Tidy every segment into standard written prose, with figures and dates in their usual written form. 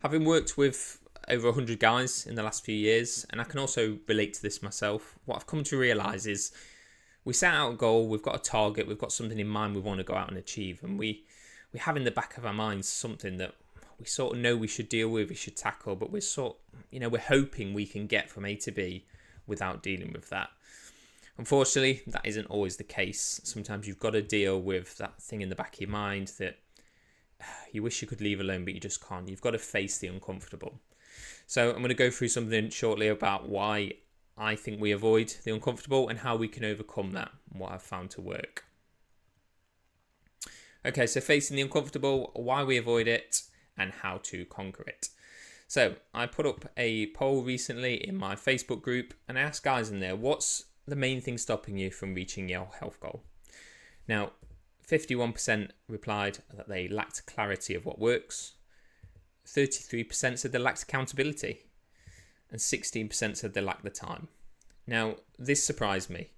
Having worked with over 100 guys in the last few years, and I can also relate to this myself, what I've come to realise is we set out a goal, we've got a target, we've got something in mind we want to go out and achieve, and we have in the back of our minds something that we sort of know we should deal with, we should tackle, but we're hoping we can get from A to B without dealing with that. Unfortunately, that isn't always the case. Sometimes you've got to deal with that thing in the back of your mind that you wish you could leave alone, but you just can't. You've got to face the uncomfortable. So I'm going to go through something shortly about why I think we avoid the uncomfortable and how we can overcome that, and what I've found to work. Okay, so facing the uncomfortable, why we avoid it, and how to conquer it. So I put up a poll recently in my Facebook group, and I asked guys in there, what's the main thing stopping you from reaching your health goal? Now, 51% replied that they lacked clarity of what works, 33% said they lacked accountability, and 16% said they lacked the time. Now, this surprised me.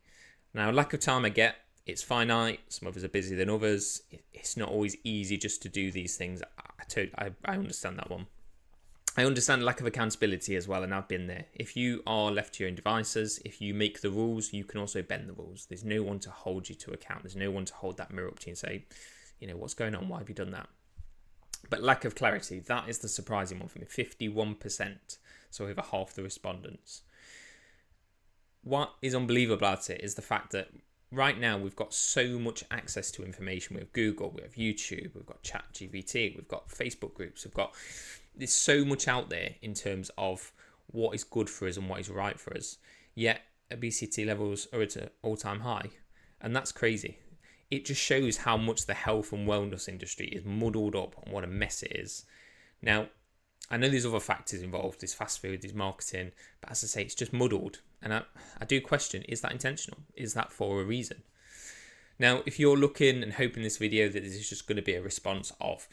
Now, lack of time I get, it's finite, some of us are busier than others, it's not always easy just to do these things. I understand that one. I understand lack of accountability as well, and I've been there. If you are left to your own devices, if you make the rules, you can also bend the rules. There's no one to hold you to account. There's no one to hold that mirror up to you and say, what's going on? Why have you done that? But lack of clarity, that is the surprising one for me. 51%, so over half the respondents. What is unbelievable about it is the fact that right now we've got so much access to information. We have Google, we have YouTube, we've got ChatGPT, we've got Facebook groups, there's so much out there in terms of what is good for us and what is right for us. Yet obesity levels are at an all-time high, and that's crazy. It just shows how much the health and wellness industry is muddled up and what a mess it is. Now, I know there's other factors involved, there's fast food, there's marketing, but as I say, it's just muddled. And I do question, is that intentional? Is that for a reason? Now, if you're looking and hoping this video that this is just going to be a response of,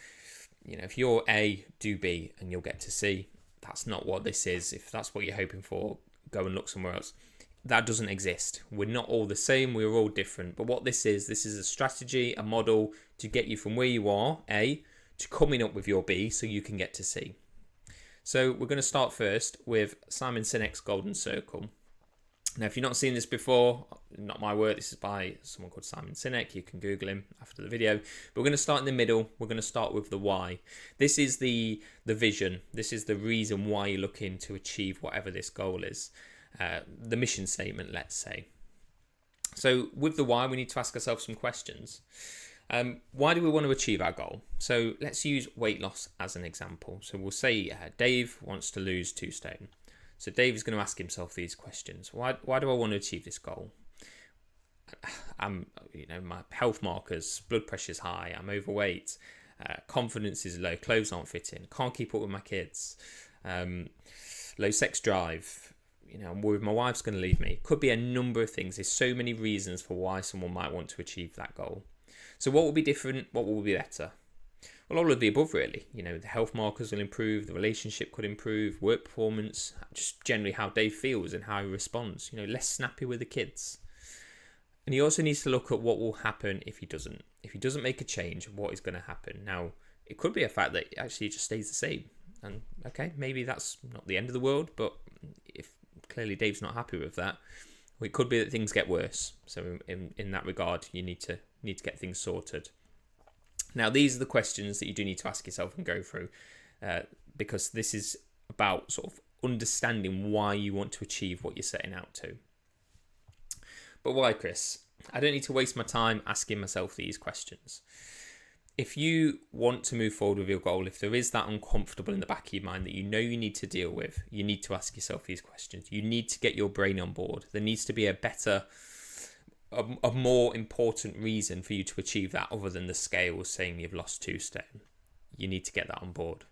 if you're A, do B, and you'll get to C, that's not what this is. If that's what you're hoping for, go and look somewhere else. That doesn't exist. We're not all the same, we're all different. But what this is a strategy, a model to get you from where you are, A, to coming up with your B so you can get to C. So we're going to start first with Simon Sinek's Golden Circle. Now, if you've not seen this before, not my word, this is by someone called Simon Sinek. You can Google him after the video. But we're going to start in the middle. We're going to start with the why. This is the vision. This is the reason why you're looking to achieve whatever this goal is. The mission statement, let's say. So with the why, we need to ask ourselves some questions. Why do we want to achieve our goal? So let's use weight loss as an example. So we'll say Dave wants to lose 2 stone. So Dave is going to ask himself these questions. Why do I want to achieve this goal? My health markers, blood pressure's high, I'm overweight, confidence is low, clothes aren't fitting, can't keep up with my kids, low sex drive, I'm worried my wife's going to leave me. Could be a number of things. There's so many reasons for why someone might want to achieve that goal. So what will be different? What will be better? Well, all of the above, really. The health markers will improve, the relationship could improve, work performance, just generally how Dave feels and how he responds. Less snappy with the kids. And he also needs to look at what will happen if he doesn't. If he doesn't make a change, what is going to happen? Now, it could be a fact that actually it just stays the same. And okay, maybe that's not the end of the world, but if clearly Dave's not happy with that, well, it could be that things get worse. So in that regard, you need to get things sorted. Now, these are the questions that you do need to ask yourself and go through, because this is about sort of understanding why you want to achieve what you're setting out to. But why, Chris? I don't need to waste my time asking myself these questions. If you want to move forward with your goal, if there is that uncomfortable in the back of your mind that you know you need to deal with, you need to ask yourself these questions. You need to get your brain on board. There needs to be a more important reason for you to achieve that other than the scale saying you've lost 2 stone. You need to get that on board.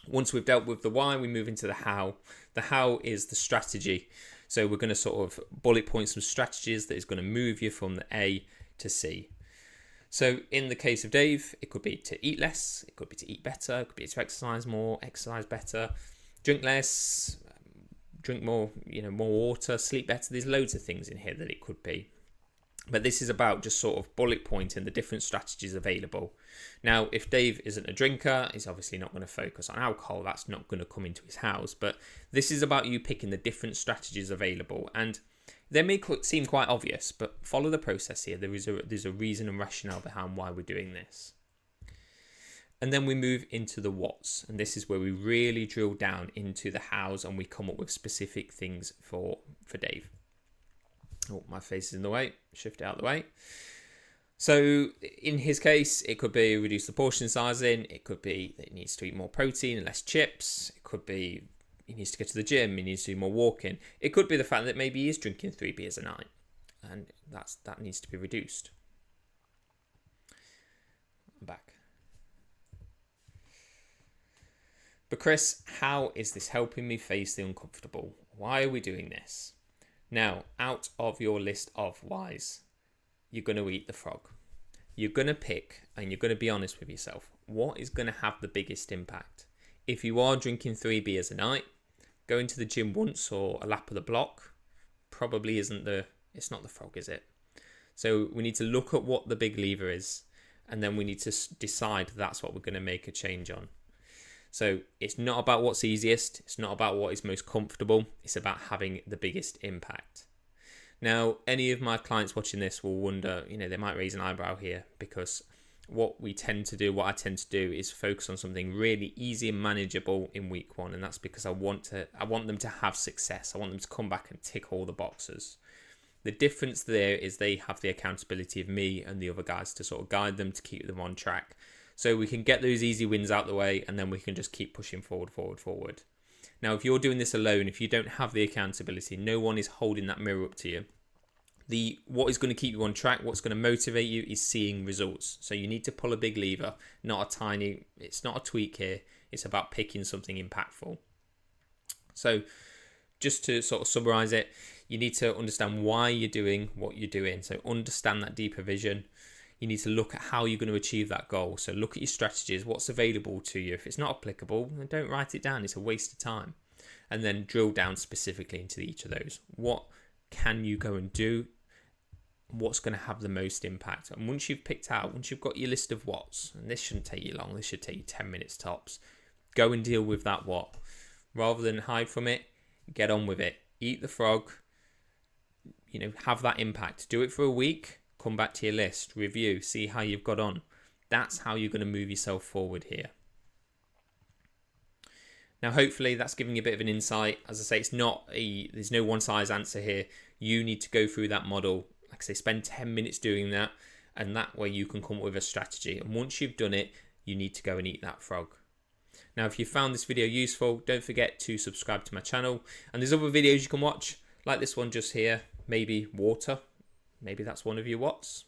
Once we've dealt with the why, we move into the how. The how is the strategy. So we're going to sort of bullet point some strategies that is going to move you from the A to C. So in the case of Dave, it could be to eat less, it could be to eat better, it could be to exercise more, exercise better, drink less, drink more, more water, sleep better. There's loads of things in here that it could be. But this is about just sort of bullet pointing the different strategies available. Now, if Dave isn't a drinker, he's obviously not going to focus on alcohol. That's not going to come into his house. But this is about you picking the different strategies available. And they may seem quite obvious, but follow the process here. There's a reason and rationale behind why we're doing this. And then we move into the what's. And this is where we really drill down into the hows and we come up with specific things for Dave. Oh, my face is in the way. Shift it out of the way. So in his case, it could be reduce the portion sizing. It could be that he needs to eat more protein and less chips. It could be he needs to go to the gym. He needs to do more walking. It could be the fact that maybe he is drinking 3 beers a night, and that needs to be reduced. I'm back. But Chris, how is this helping me face the uncomfortable? Why are we doing this? Now, out of your list of whys, you're going to eat the frog. You're going to pick, and you're going to be honest with yourself, what is going to have the biggest impact? If you are drinking 3 beers a night, going to the gym once or a lap of the block probably it's not the frog, is it? So we need to look at what the big lever is, and then we need to decide that's what we're going to make a change on. So it's not about what's easiest. It's not about what is most comfortable. It's about having the biggest impact. Now, any of my clients watching this will wonder, they might raise an eyebrow here, because what I tend to do is focus on something really easy and manageable in week 1. And that's because I want them to have success. I want them to come back and tick all the boxes. The difference there is they have the accountability of me and the other guys to sort of guide them, to keep them on track. So we can get those easy wins out the way, and then we can just keep pushing forward. Now, if you're doing this alone, if you don't have the accountability, no one is holding that mirror up to you. What is going to keep you on track, what's going to motivate you, is seeing results. So you need to pull a big lever, it's not a tweak here. It's about picking something impactful. So just to sort of summarize it, you need to understand why you're doing what you're doing. So understand that deeper vision. You need to look at how you're going to achieve that goal. So look at your strategies, what's available to you. If it's not applicable, then don't write it down. It's a waste of time. And then drill down specifically into each of those. What can you go and do? What's going to have the most impact? And once you've got your list of what's, and this shouldn't take you long, this should take you 10 minutes tops, go and deal with that what. Rather than hide from it, get on with it. Eat the frog, have that impact. Do it for a week. Come back to your list, review, see how you've got on. That's how you're going to move yourself forward here. Now, hopefully that's giving you a bit of an insight. As I say, there's no one size answer here. You need to go through that model. Like I say, spend 10 minutes doing that, and that way you can come up with a strategy. And once you've done it, you need to go and eat that frog. Now, if you found this video useful, don't forget to subscribe to my channel. And there's other videos you can watch, like this one just here, maybe water. Maybe that's one of your what's.